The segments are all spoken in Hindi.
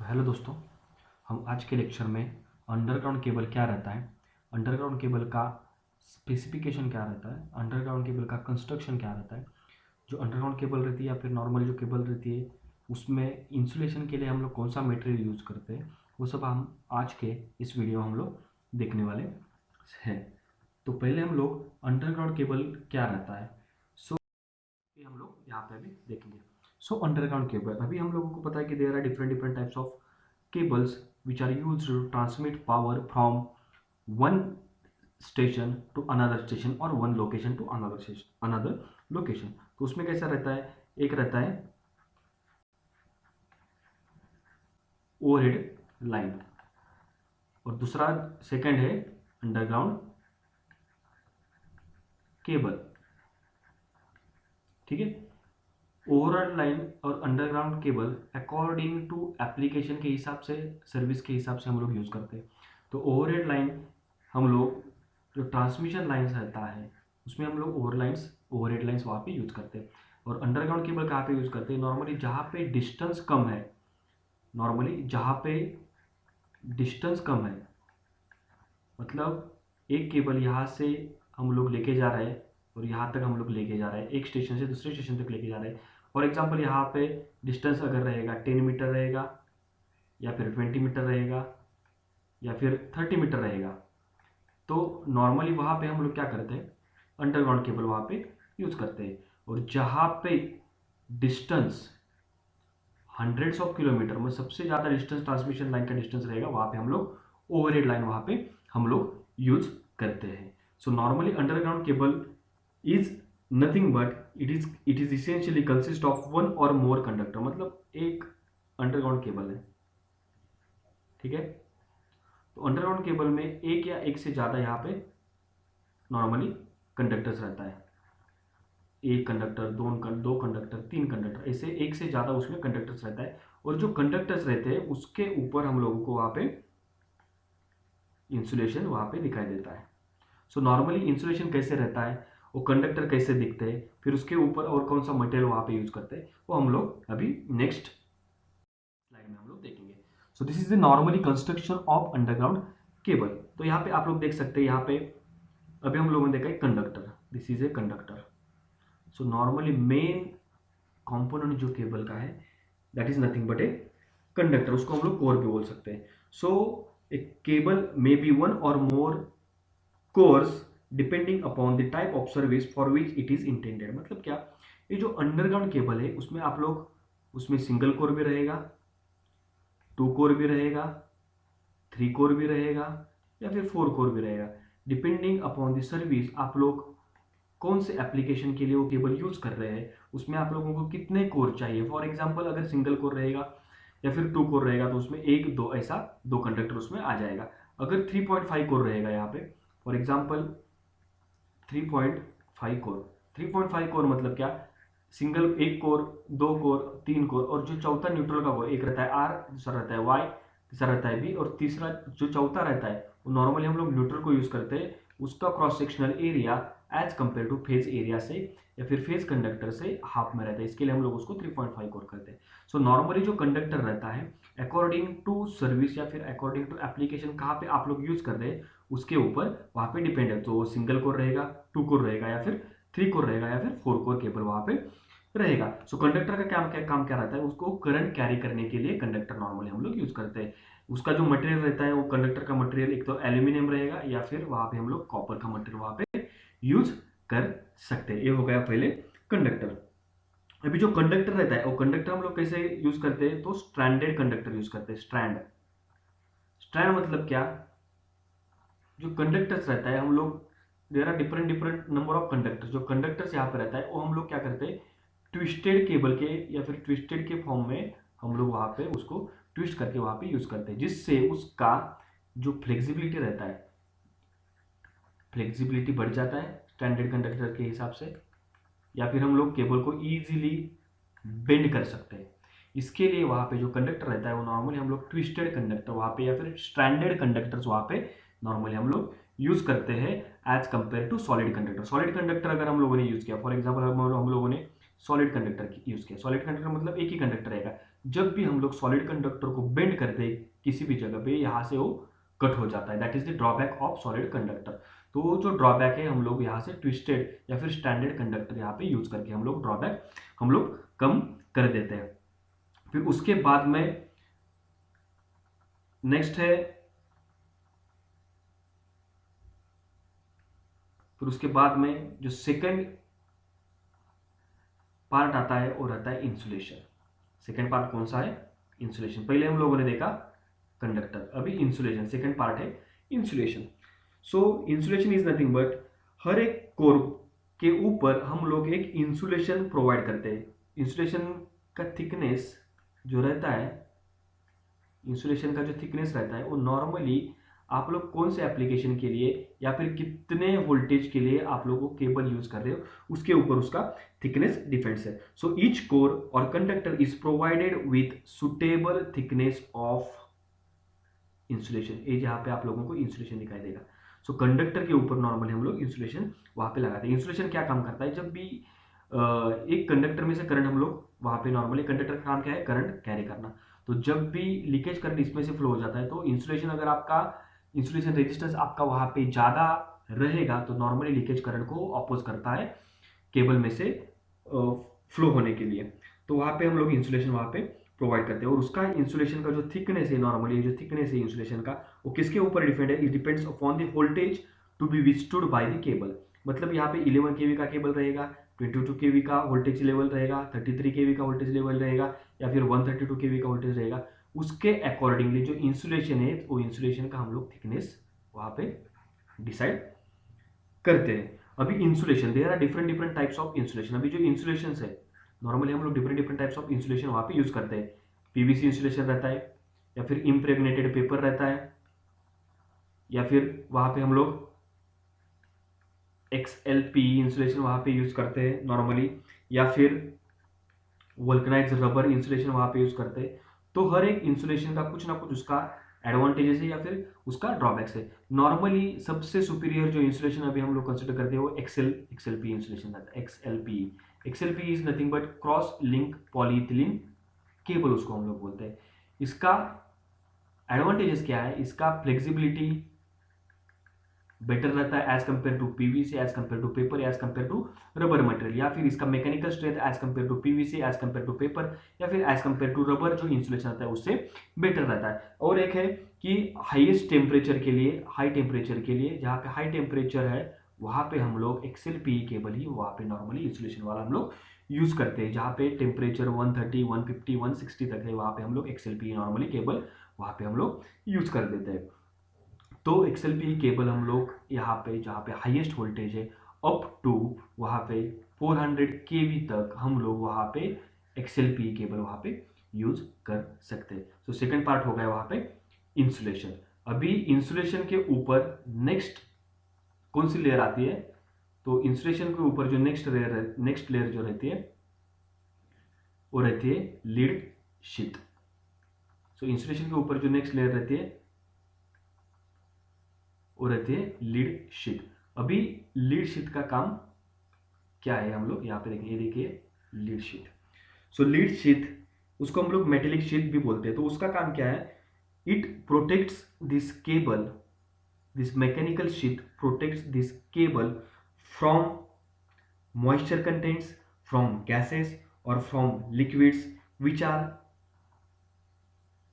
हेलो दोस्तों, हम आज के लेक्चर में अंडरग्राउंड केबल क्या रहता है, अंडरग्राउंड केबल का स्पेसिफिकेशन क्या रहता है, अंडरग्राउंड केबल का कंस्ट्रक्शन क्या रहता है, जो अंडरग्राउंड केबल रहती है या फिर नॉर्मली जो केबल रहती है उसमें इंसुलेशन के लिए हम लोग कौन सा मटेरियल यूज़ करते हैं, वो सब हम आज के इस वीडियो में हम लोग देखने वाले हैं। तो पहले हम लोग अंडरग्राउंड केबल क्या रहता है, सो ये हम लोग यहाँ पे अभी देखेंगे। सो अंडरग्राउंड केबल, अभी हम लोगों को पता है कि there are different different types of cables which are used to transmit power from one station to another station or one location to another location। तो उसमें कैसा रहता है, एक रहता है ओवरहेड लाइन और दूसरा सेकंड है अंडरग्राउंड केबल। ठीक है, ओवरहेड लाइन और underground cable according to application के हिसाब से, सर्विस के हिसाब से हम लोग यूज़ करते हैं। तो ओवरहेड लाइन हम लोग जो ट्रांसमिशन लाइन्स रहता है उसमें हम लोग ओवरहेड लाइन्स वहाँ पे यूज़ करते हैं। और अंडरग्राउंड केबल कहाँ पे यूज़ करते हैं, नॉर्मली जहाँ पे डिस्टेंस कम है, नॉर्मली जहाँ पे डिस्टेंस कम है, मतलब एक केबल यहाँ से हम लोग लेके जा रहे हैं और यहाँ तक हम लोग लेके जा रहे हैं, एक स्टेशन से दूसरे स्टेशन तक लेके जा रहे हैं। फॉर एग्जांपल यहाँ पे डिस्टेंस अगर रहेगा 10 मीटर रहेगा या फिर 20 मीटर रहेगा या फिर 30 मीटर रहेगा, तो नॉर्मली वहाँ पे हम लोग क्या करते हैं, अंडरग्राउंड केबल वहाँ पे यूज़ करते हैं। और जहाँ पे डिस्टेंस हंड्रेड्स ऑफ किलोमीटर में सबसे ज़्यादा डिस्टेंस ट्रांसमिशन लाइन का डिस्टेंस रहेगा, वहाँ पे हम लोग ओवरहेड लाइन वहाँ पे हम लोग यूज करते हैं। So normally underground cable is nothing but it is essentially consist of one और मोर कंडक्टर, मतलब एक अंडरग्राउंड केबल है। ठीक है, तो अंडरग्राउंड केबल में एक या एक से ज़्यादा यहाँ पे नॉर्मली कंडक्टर्स रहता है, एक कंडक्टर, दो कंडक्टर, तीन कंडक्टर, ऐसे एक से ज़्यादा उसमें कंडक्टर्स रहता है। और जो कंडक्टर्स रहते हैं उसके ऊपर हम लोगों को वहाँ पे इंसुलेशन वहाँ पे दिखाई देता है। सो नॉर्मली इंसुलेशन कैसे रहता है, वो कंडक्टर कैसे दिखते हैं, फिर उसके ऊपर और कौन सा मटेरियल वहाँ पे यूज करते हैं, वो हम लोग अभी नेक्स्ट स्लाइड में हम लोग देखेंगे। So this is the normally construction of underground cable. तो यहाँ पे आप लोग देख सकते हैं, यहाँ पे अभी हम लोगों ने देखा है conductor, this is a conductor. So normally main component जो केबल का है that is nothing but a conductor, उसको हम लोग कोर भी बोल सकते हैं। So a cable may be one और more cores depending upon the type of service for which it is intended. मतलब क्या, ये जो अंडरग्राउंड केबल है उसमें आप लोग उसमें सिंगल कोर भी रहेगा, टू कोर भी रहेगा, थ्री कोर भी रहेगा या फिर फोर कोर भी रहेगा, डिपेंडिंग अपॉन द सर्विस आप लोग कौन से एप्लीकेशन के लिए वो केबल यूज कर रहे हैं, उसमें आप लोगों को कितने कोर चाहिए। फॉर एग्जांपल अगर सिंगल कोर रहेगा या फिर टू कोर रहेगा तो उसमें एक दो ऐसा दो कंडक्टर उसमें आ जाएगा। अगर 3.5 कोर रहेगा यहाँ पे, फॉर एग्जांपल 3.5 कोर, 3.5 कोर मतलब क्या, सिंगल एक कोर, दो कोर, तीन कोर, और जो चौथा न्यूट्रल का कोर, एक रहता है आर, दूसरा रहता है वाई, तीसरा रहता है बी, और तीसरा जो चौथा रहता है वो नॉर्मली हम लोग न्यूट्रल को यूज करते हैं, उसका cross sectional area as compare to phase area से या फिर फेज कंडक्टर से हाफ में रहता है, इसके लिए हम लोग उसको 3.5 कोर करते हैं। सो नॉर्मली जो कंडक्टर रहता है अकॉर्डिंग टू सर्विस या फिर अकॉर्डिंग टू एप्लीकेशन कहाँ पे आप लोग यूज कर रहे हैं उसके ऊपर वहाँ पे डिपेंड है, तो सिंगल कोर रहेगा, टू कोर रहेगा या फिर थ्री कोर रहेगा या फिर फोर कोर केबल वहाँ पे रहेगा। सो कंडक्टर का काम क्या रहता है, उसको करंट कैरी करने के लिए कंडक्टर नॉर्मली हम लोग यूज करते हैं। उसका जो मटेरियल रहता है वो कंडक्टर का मटेरियल एक तो एल्यूमिनियम रहेगा या फिर वहाँ पे हम लोग कॉपर का मटेरियल वहाँ पे यूज कर सकते हैं। ये हो गया पहले कंडक्टर। अभी जो कंडक्टर रहता है वो कंडक्टर हम लोग कैसे यूज करते हैं, तो स्ट्रैंडेड कंडक्टर यूज करते हैं। स्ट्रैंड, स्ट्रैंड मतलब क्या, जो कंडक्टर्स रहता है हम लोग, there are different different number of conductors, जो कंडक्टर्स यहाँ पे रहता है वो हम लोग क्या करते हैं, ट्विस्टेड केबल के या फिर ट्विस्टेड के फॉर्म में हम लोग वहाँ पे उसको ट्विस्ट करके वहाँ पे यूज करते हैं, जिससे उसका जो फ्लेक्सिबिलिटी रहता है, फ्लेक्सिबिलिटी बढ़ जाता है स्टैंडर्ड कंडक्टर के हिसाब से, या फिर हम लोग केबल को ईजिली बेंड कर सकते हैं। इसके लिए वहाँ पे जो कंडक्टर रहता है वो नॉर्मली हम लोग ट्विस्टेड कंडक्टर वहाँ पे या फिर स्ट्रैंडेड कंडक्टर्स वहाँ पे नॉर्मली हम लोग यूज करते हैं as compare to solid conductor. Solid conductor अगर हम लोगों ने यूज किया, फॉर एग्जाम्पल हम लोगों ने सॉलिड कंडक्टर यूज किया, सॉलिड कंडक्टर मतलब एक ही कंडक्टर रहेगा, जब भी हम लोग सॉलिड कंडक्टर को बेंड करते हैं किसी भी जगह पे, यहाँ से वो कट हो जाता है। That is the drawback of solid conductor. तो वो जो ड्रॉबैक है हम लोग यहाँ से ट्विस्टेड या फिर स्टैंडर्ड कंडक्टर यहाँ पे यूज करके हम लोग ड्रॉबैक हम लोग कम कर देते हैं। फिर उसके बाद में नेक्स्ट है, फिर उसके बाद में जो सेकंड पार्ट आता है वो रहता है इंसुलेशन। सेकंड पार्ट कौन सा है? इंसुलेशन। पहले हम लोगों ने देखा कंडक्टर, अभी इंसुलेशन सेकंड पार्ट है insulation. So insulation is nothing but हर एक कोर के ऊपर हम लोग एक इंसुलेशन प्रोवाइड करते हैं। इंसुलेशन का थिकनेस जो रहता है, इंसुलेशन का जो थिकनेस रहता है वो नॉर्मली आप लोग कौन से एप्लीकेशन के लिए या फिर कितने वोल्टेज के लिए आप लोग को केबल यूज कर रहे हो उसके ऊपर उसका थिकनेस डिपेंड्स है। सो ईच कोर और conductor is provided with suitable thickness of insulation. ये जहाँ पे आप लोगों को इंसुलेशन दिखाई देगा। सो कंडक्टर के ऊपर नॉर्मली हम लोग इंसुलेशन वहां पे लगाते हैं। इंसुलेशन क्या काम करता है? जब भी एक कंडक्टर में से करंट हम लोग वहां पे, नॉर्मली कंडक्टर का काम क्या है? करंट कैरी करना। तो जब भी लीकेज करंट इसमें से फ्लो हो जाता है तो इंसुलेशन, अगर आपका इंसुलेशन रेजिस्टेंस आपका वहां पे ज्यादा रहेगा तो नॉर्मली लीकेज करंट को अपोज करता है केबल में से फ्लो होने के लिए। तो वहां पे हम लोग इंसुलेशन वहां पे प्रोवाइड करते हैं। और उसका इंसुलेशन का जो थिकनेस है, नॉर्मली जो थिकनेस है इंसुलेशन का, वो किसके ऊपर डिपेंड है? It depends upon the voltage to be withstood by the cable. मतलब यहाँ पे 11 केवी का केबल रहेगा, 22 केवी का वोल्टेज लेवल रहेगा, 33 केवी का वोल्टेज लेवल रहेगा, या फिर 132 केवी का वोल्टेज रहेगा। उसके अकॉर्डिंगली जो इंसुलेशन है वो इंसुलेशन का हम लोग थिकनेस वहां पे डिसाइड करते हैं। अभी insulation, there are different different types of insulation. अभी जो इंसुलेशन है नॉर्मली हम लोग different different types of insulation वहां पे यूज करते हैं। पीवीसी इंसुलेशन रहता है, या फिर इम्प्रेग्नेटेड पेपर रहता है, या फिर वहां पे हम लोग XLP इंसुलेशन वहां पे यूज करते हैं नॉर्मली, या फिर वल्कनाइज रबर इंसुलेशन वहां पे यूज करते हैं। तो हर एक इंसुलेशन का कुछ ना कुछ उसका एडवांटेजेस है या फिर उसका ड्रॉबैक्स है। नॉर्मली सबसे सुपीरियर जो इंसुलेशन अभी हम लोग कंसिडर करते हैं वो XLP इंसुलेशन रहता है। XLP is nothing but cross link polyethylene cable उसको हम लोग बोलते हैं। इसका एडवांटेजेस क्या है? इसका फ्लेक्सिबिलिटी बेटर रहता है as compare to PVC, as compare to paper, as compare to rubber material, या फिर इसका mechanical strength as compare to PVC, as compare to paper, या फिर एज कंपेयर टू रबर जो इंसुलेशन आता है उससे बेटर रहता है। और एक है कि हाईएस्ट टेम्परेचर के लिए, हाई टेम्परेचर के लिए, जहाँ पे हाई टेम्परेचर है वहां पे हम लोग XLPE केबल ही वहां पे नॉर्मली इंसुलेशन वाला हम लोग यूज करते हैं। जहाँ पे टेम्परेचर 130, 150, 160 तक है वहां पे हम लोग XLPE नॉर्मली केबल वहां पे हम लोग यूज कर देते हैं। तो XLPE केबल हम लोग यहाँ पे जहाँ पे हाईएस्ट वोल्टेज है अप टू वहाँ पे 400 केवी तक हम लोग वहाँ पे XLPE केबल वहाँ पे यूज कर सकते हैं। तो सेकंड पार्ट हो गया वहाँ पे इंसुलेशन। अभी इंसुलेशन के ऊपर नेक्स्ट कौन सी लेयर आती है? तो इंसुलेशन के ऊपर जो नेक्स्ट लेयर जो रहती है वो रहती है लीड शीट। सो इंसुलेशन के ऊपर जो नेक्स्ट लेयर रहती है वो रहती है लीड शीट। अभी लीड शीट का काम क्या है हम लोग यहाँ पे देखें, ये देखिए लीड शीट। सो लीड शीट उसको हम लोग मेटेलिक शीट भी बोलते हैं। तो उसका काम क्या है? It protects this cable, this mechanical sheet protects this cable from moisture contents, from gases और from liquids which are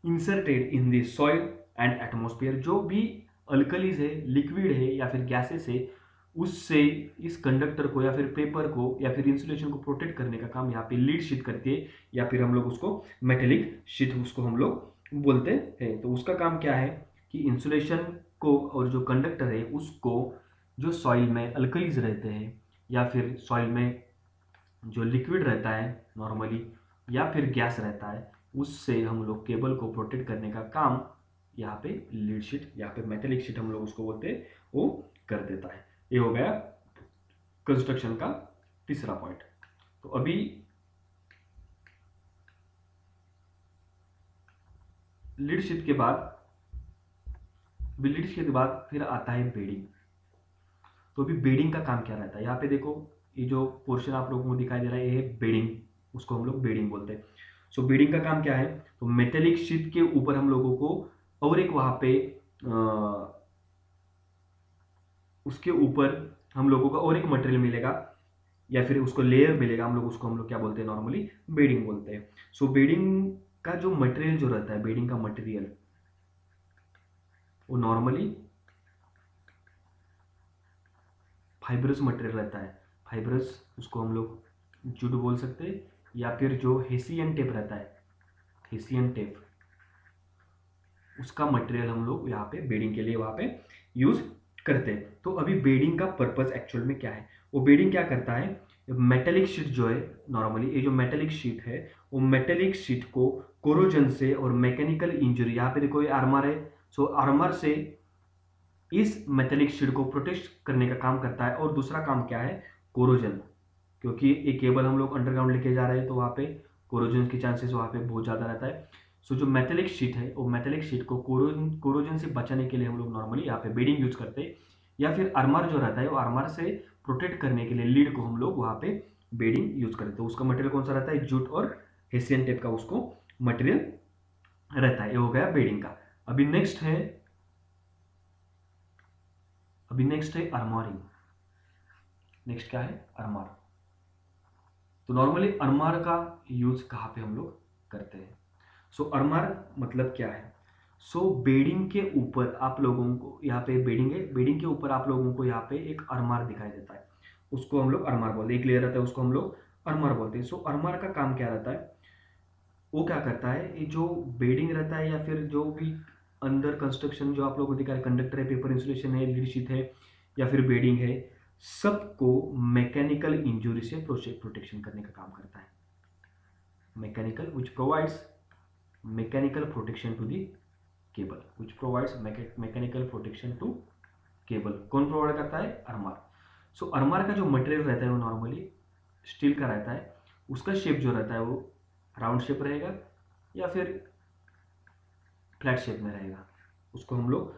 inserted in the soil and atmosphere. जो भी अल्कलीज है, लिक्विड है या फिर गैसेस है, उससे इस कंडक्टर को या फिर पेपर को या फिर इंसुलेशन को प्रोटेक्ट करने का काम यहाँ पे लीड शीट करती है, या फिर हम लोग उसको मेटेलिक शीट उसको हम लोग बोलते हैं। तो उसका काम क्या है कि इंसुलेशन को और जो कंडक्टर है उसको जो सॉइल में अल्कलीज रहते हैं या फिर सॉइल में जो लिक्विड रहता है नॉर्मली या फिर गैस रहता है, उससे हम लोग केबल को प्रोटेक्ट करने का काम यहाँ पे लीड शीट या फिर मेटेलिक शीट हम लोग उसको बोलते हैं, वो कर देता है। ये हो गया कंस्ट्रक्शन का तीसरा पॉइंट। तो अभी लीड शीट के बाद फिर आता है बेडिंग। तो अभी बेडिंग का काम क्या रहता है? यहाँ पे देखो, ये जो पोर्शन आप लोगों को दिखाई दे रहा है ये है बेडिंग, उसको हम लोग बेडिंग बोलते हैं। सो बेडिंग का काम क्या है, तो मेटेलिक शीट के ऊपर हम लोगों को और एक वहां पे उसके ऊपर हम लोगों का और एक मटेरियल मिलेगा या फिर उसको लेयर मिलेगा, हम लोग क्या बोलते हैं, नॉर्मली बेडिंग बोलते हैं। सो बेडिंग का जो मटेरियल जो रहता है, बेडिंग का मटेरियल वो नॉर्मली फाइब्रस मटेरियल रहता है। फाइब्रस, उसको हम लोग जूट बोल सकते हैं, या फिर जो हेसियन टेप रहता है, हेसियन टेप, उसका मटेरियल हम लोग यहाँ पे बेडिंग के लिए वहाँ पे यूज करते हैं। तो अभी बेडिंग का पर्पस एक्चुअल में क्या है, वो बेडिंग क्या करता है, मेटेलिक शीट जो है, नॉर्मली ये जो मेटेलिक शीट है, वो मेटेलिक शीट को कोरोजन से और मैकेनिकल इंजरी, यहाँ पे देखो ये आर्मर है, सो आर्मर से इस मेटेलिक शीट को प्रोटेक्ट करने का काम करता है। और दूसरा काम क्या है, कोरोजन, क्योंकि एक केबल हम लोग अंडरग्राउंड लेके जा रहे हैं तो वहाँ पे कोरोजन के चांसेस वहाँ पे बहुत ज़्यादा रहता है। सो जो मेटेलिक शीट है, वो मेटेलिक शीट को कोरोजन से बचाने के लिए हम लोग नॉर्मली यहाँ पे बेडिंग यूज करते हैं, या फिर आर्मर जो रहता है वो आर्मर से प्रोटेक्ट करने के लिए लीड को हम लोग वहाँ पे बेडिंग यूज करते हैं। तो उसका मटेरियल कौन सा रहता है, जूट और हेसियन टेप का उसको मटेरियल रहता है। ये हो गया बेडिंग का। अभी नेक्स्ट है आर्मरिंग। नेक्स्ट क्या है, आर्मर। तो नॉर्मली अरमार का यूज कहाँ पे हम लोग करते हैं, सो अरमार मतलब क्या है, सो बेडिंग के ऊपर आप लोगों को यहाँ पे बेडिंग है, बेडिंग के ऊपर आप लोगों को यहाँ पे एक अरमार दिखाई देता है, उसको हम लोग अरमार बोलते हैं। एक लेयर रहता है उसको हम लोग अरमार बोलते हैं। सो अरमार का काम क्या रहता है, वो क्या करता है, ये जो बेडिंग रहता है या फिर जो भी अंदर कंस्ट्रक्शन जो आप लोगों को दिखा है, कंडक्टर है, पेपर इंसुलेशन है, लीड शीट है या फिर बेडिंग है, सबको मैकेनिकल इंजुरी से प्रोटेक्शन करने का काम करता है। Mechanical which provides mechanical protection to the cable, which provides mechanical protection to cable. कौन प्रोवाइड करता है, अरमार। सो अरमार का जो मटेरियल रहता है वो नॉर्मली स्टील का रहता है। उसका शेप जो रहता है वो राउंड शेप रहेगा या फिर फ्लैट शेप में रहेगा, उसको हम लोग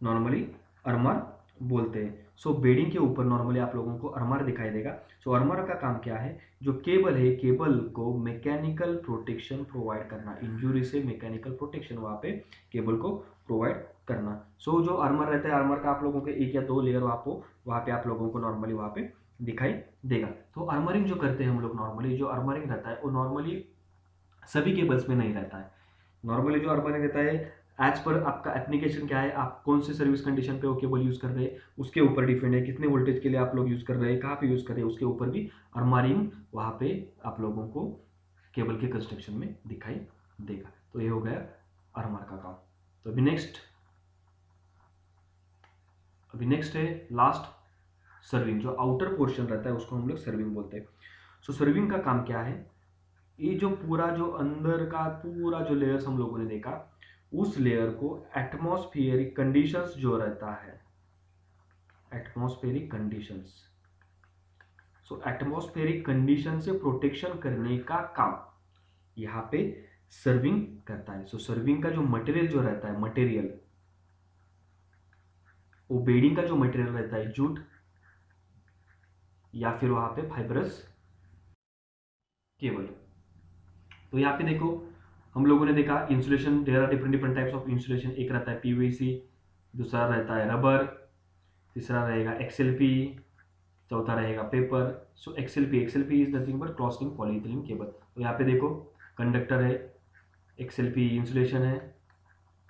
नॉर्मली अरमार बोलते हैं। सो बेडिंग के ऊपर नॉर्मली आप लोगों को अरमार दिखाई देगा। सो अरमार का काम क्या है, जो केबल है, केबल को मैकेनिकल प्रोटेक्शन प्रोवाइड करना, इंजुरी से मैकेनिकल प्रोटेक्शन वहाँ पे केबल को प्रोवाइड करना। सो जो अरमार रहता है, अरमार का आप लोगों के एक या दो लेयर आपको वहाँ पे आप लोगों को नॉर्मली वहाँ पे दिखाई देगा। तो अरमरिंग जो करते हैं हम लोग, नॉर्मली जो अरमरिंग रहता है वो नॉर्मली सभी केबल्स में नहीं रहता है। नॉर्मली जो अरमरिंग रहता है एज पर आपका एप्लीकेशन क्या है, आप कौन से सर्विस कंडीशन पे वो केबल यूज कर रहे हैं उसके ऊपर डिपेंड है, कितने वोल्टेज के लिए आप लोग यूज कर रहे हैं, कहाँ पे यूज कर रहे हैं, उसके ऊपर भी अरमरिंग वहाँ पे आप लोगों को केबल के कंस्ट्रक्शन में दिखाई देगा। तो ये हो गया अरमर का काम। तो अभी नेक्स्ट है लास्ट, सर्विंग। जो आउटर पोर्शन रहता है उसको हम लोग सर्विंग बोलते हैं। सो सर्विंग का काम क्या है, ये जो पूरा जो अंदर का पूरा जो लेयर्स हम लोगों ने देखा, उस लेयर को एटमॉस्फेरिक कंडीशंस जो रहता है, एटमॉस्फेरिक कंडीशंस, सो एटमॉस्फेरिक कंडीशन से प्रोटेक्शन करने का काम यहाँ पे सर्विंग करता है। सो सर्विंग का जो मटेरियल जो रहता है, मटेरियल वो बेडिंग का जो मटेरियल रहता है, जूट या फिर वहां पे फाइब्रस केबल। तो यहाँ पे देखो हम लोगों ने देखा insulation, there are different different types of insulation. एक रहता है पीवीसी, दूसरा रहता है रबर, तीसरा रहेगा एक्सएलपी, चौथा रहेगा paper. So XLPE is nothing but crosslink polyethylene cable. तो यहाँ पे देखो कंडक्टर है, एक्सएलपी इंसुलेशन है,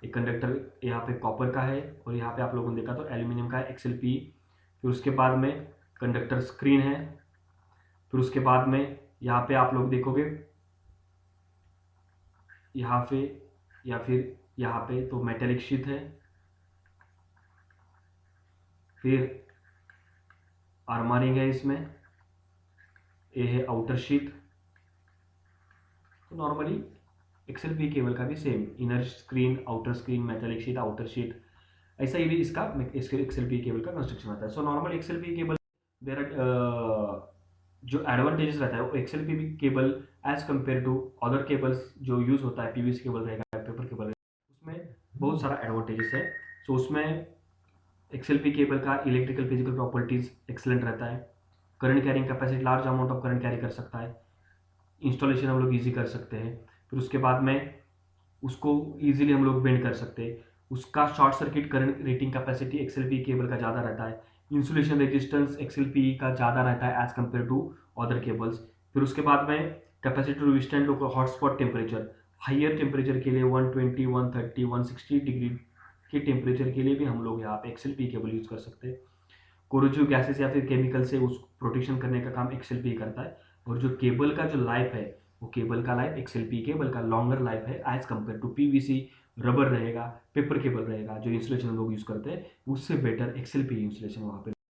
एक कंडक्टर यहाँ पे कॉपर का है और यहाँ पे आप लोगों ने देखा तो एल्यूमिनियम का है एक्सएलपी। फिर उसके बाद में कंडक्टर स्क्रीन है, फिर उसके बाद में यहाँ पे आप लोग देखोगे यहाँ पे या फिर यहाँ पे तो मेटेलिक शीट है, फिर आर्मरिंग है, इसमें ये है आउटर शीट। तो नॉर्मली एक्सएलपी केबल का भी same, inner screen, outer screen, metallic sheet, outer sheet, ऐसा ही भी इसका एक्सएलपी केबल का कंस्ट्रक्शन आता है। सो नॉर्मल एक्सएलपी केबल देर जो एडवांटेजेस रहता है वो XLPE cable as compare to other cables जो यूज होता है, पीवीसी केबल रहेगा, पेपर केबल रहेगा, उसमें बहुत सारा एडवांटेजेस है। सो उसमें एक्सएलपी केबल का इलेक्ट्रिकल फिजिकल प्रॉपर्टीज एक्सलेंट रहता है, current carrying capacity, large amount of current carry कर सकता है, इंस्टॉलेशन हम लोग इजी कर सकते हैं। फिर उसके बाद में उसको ईजिली हम लोग बेंड कर सकते हैं। उसका short circuit current rating capacity XLPE cable का ज़्यादा रहता है। इंसुलेशन रेजिस्टेंस एक्सएलपी का ज़्यादा रहता है as compare to other cables. फिर उसके बाद में capacity to withstand hotspot temperature, higher temperature के लिए 120, 130, 160 डिग्री के टेम्परेचर के लिए भी हम लोग यहाँ पे एक्सएलपी केबल यूज़ कर सकते हैं। कोरोजिव गैसेस या फिर केमिकल से उस प्रोटेक्शन करने का काम एक्सएलपी करता है। और जो केबल का जो लाइफ है, वो केबल का लाइफ एक्सएलपी केबल का लॉन्गर लाइफ है as compare to PVC, rubber रहेगा, पेपर केबल रहेगा, जो इंसुलेशन लोग यूज़ करते हैं उससे बेटर एक्सएलपी इंसुलेशन वहाँ पे